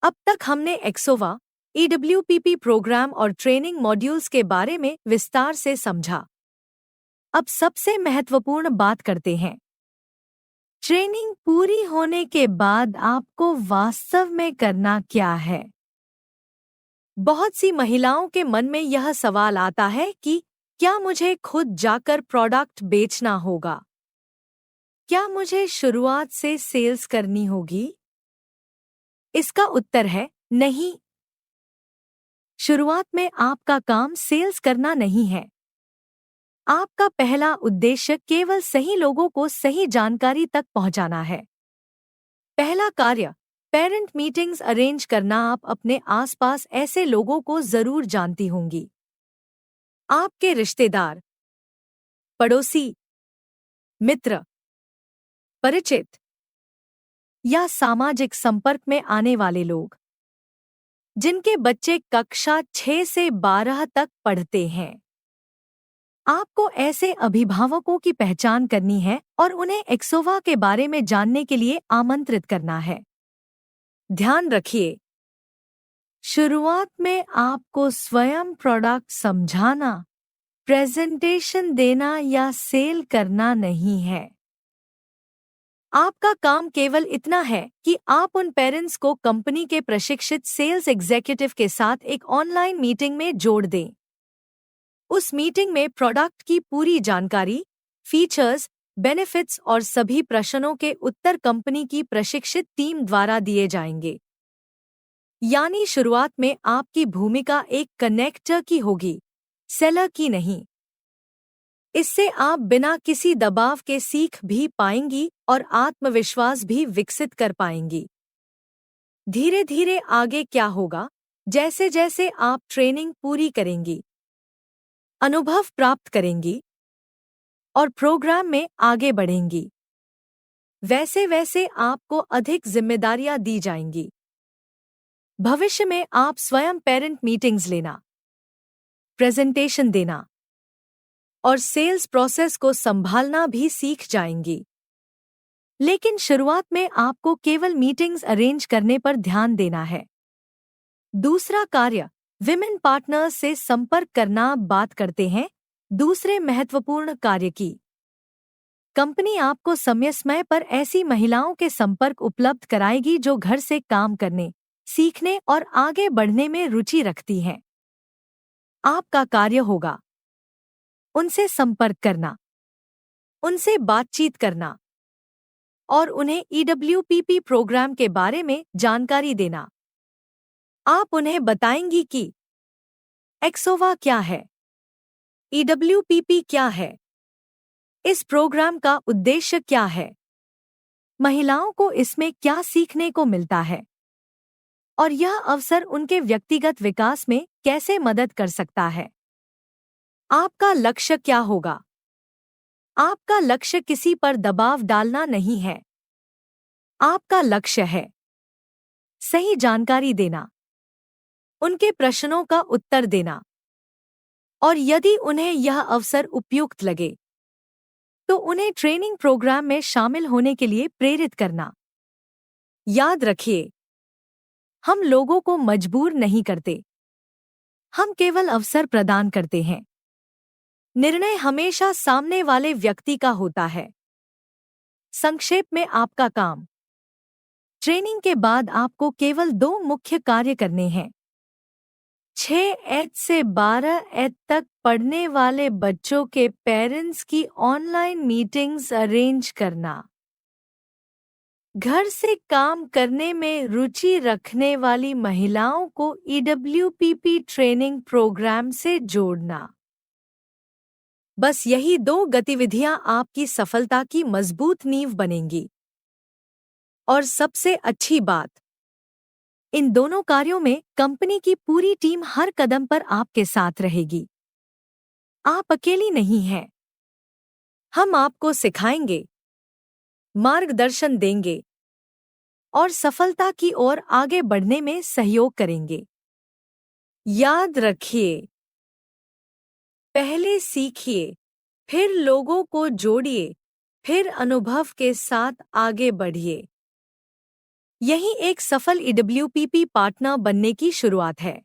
अब तक हमने एक्सोवा, EWPP प्रोग्राम और ट्रेनिंग मॉड्यूल्स के बारे में विस्तार से समझा। अब सबसे महत्वपूर्ण बात करते हैं। ट्रेनिंग पूरी होने के बाद आपको वास्तव में करना क्या है? बहुत सी महिलाओं के मन में यह सवाल आता है कि क्या मुझे खुद जाकर प्रोडक्ट बेचना होगा? क्या मुझे शुरुआत से सेल्स करनी होगी? इसका उत्तर है नहीं। शुरुआत में आपका काम सेल्स करना नहीं है। आपका पहला उद्देश्य केवल सही लोगों को सही जानकारी तक पहुंचाना है। पहला कार्य, पेरेंट मीटिंग्स अरेंज करना। आप अपने आसपास ऐसे लोगों को जरूर जानती होंगी। आपके रिश्तेदार, पड़ोसी, मित्र, परिचित या सामाजिक संपर्क में आने वाले लोग जिनके बच्चे कक्षा 6 से 12 तक पढ़ते हैं। आपको ऐसे अभिभावकों की पहचान करनी है और उन्हें एक्सोवा के बारे में जानने के लिए आमंत्रित करना है। ध्यान रखिए, शुरुआत में आपको स्वयं प्रोडक्ट समझाना, प्रेजेंटेशन देना या सेल करना नहीं है। आपका काम केवल इतना है कि आप उन पेरेंट्स को कंपनी के प्रशिक्षित सेल्स एग्जीक्यूटिव के साथ एक ऑनलाइन मीटिंग में जोड़ दें। उस मीटिंग में प्रोडक्ट की पूरी जानकारी, फीचर्स, बेनिफिट्स और सभी प्रश्नों के उत्तर कंपनी की प्रशिक्षित टीम द्वारा दिए जाएंगे। यानी शुरुआत में आपकी भूमिका एक कनेक्टर की होगी, सेलर की नहीं। इससे आप बिना किसी दबाव के सीख भी पाएंगी और आत्मविश्वास भी विकसित कर पाएंगी। धीरे धीरे आगे क्या होगा, जैसे जैसे आप ट्रेनिंग पूरी करेंगी, अनुभव प्राप्त करेंगी और प्रोग्राम में आगे बढ़ेंगी, वैसे वैसे आपको अधिक जिम्मेदारियां दी जाएंगी। भविष्य में आप स्वयं पेरेंट मीटिंग्स लेना, प्रेजेंटेशन देना और सेल्स प्रोसेस को संभालना भी सीख जाएंगी। लेकिन शुरुआत में आपको केवल मीटिंग्स अरेंज करने पर ध्यान देना है। दूसरा कार्य, विमेन पार्टनर्स से संपर्क करना। बात करते हैं दूसरे महत्वपूर्ण कार्य की। कंपनी आपको समय समय पर ऐसी महिलाओं के संपर्क उपलब्ध कराएगी जो घर से काम करने, सीखने और आगे बढ़ने में रुचि रखती हैं। आपका कार्य होगा उनसे संपर्क करना, उनसे बातचीत करना और उन्हें EWPP प्रोग्राम के बारे में जानकारी देना। आप उन्हें बताएंगी कि एक्सोवा क्या है, EWPP क्या है, इस प्रोग्राम का उद्देश्य क्या है, महिलाओं को इसमें क्या सीखने को मिलता है और यह अवसर उनके व्यक्तिगत विकास में कैसे मदद कर सकता है। आपका लक्ष्य क्या होगा? आपका लक्ष्य किसी पर दबाव डालना नहीं है। आपका लक्ष्य है सही जानकारी देना, उनके प्रश्नों का उत्तर देना और यदि उन्हें यह अवसर उपयुक्त लगे तो उन्हें ट्रेनिंग प्रोग्राम में शामिल होने के लिए प्रेरित करना। याद रखिए, हम लोगों को मजबूर नहीं करते, हम केवल अवसर प्रदान करते हैं। निर्णय हमेशा सामने वाले व्यक्ति का होता है। संक्षेप में आपका काम, ट्रेनिंग के बाद आपको केवल 2 मुख्य कार्य करने हैं। 6 से 12 तक पढ़ने वाले बच्चों के पेरेंट्स की ऑनलाइन मीटिंग्स अरेंज करना, घर से काम करने में रुचि रखने वाली महिलाओं को EWPP ट्रेनिंग प्रोग्राम से जोड़ना। बस यही 2 गतिविधियां आपकी सफलता की मजबूत नींव बनेंगी। और सबसे अच्छी बात, इन दोनों कार्यों में कंपनी की पूरी टीम हर कदम पर आपके साथ रहेगी। आप अकेली नहीं हैं। हम आपको सिखाएंगे, मार्गदर्शन देंगे और सफलता की ओर आगे बढ़ने में सहयोग करेंगे। याद रखिए, पहले सीखिए, फिर लोगों को जोड़िए, फिर अनुभव के साथ आगे बढ़िए। यही एक सफल EWPP पार्टनर बनने की शुरुआत है।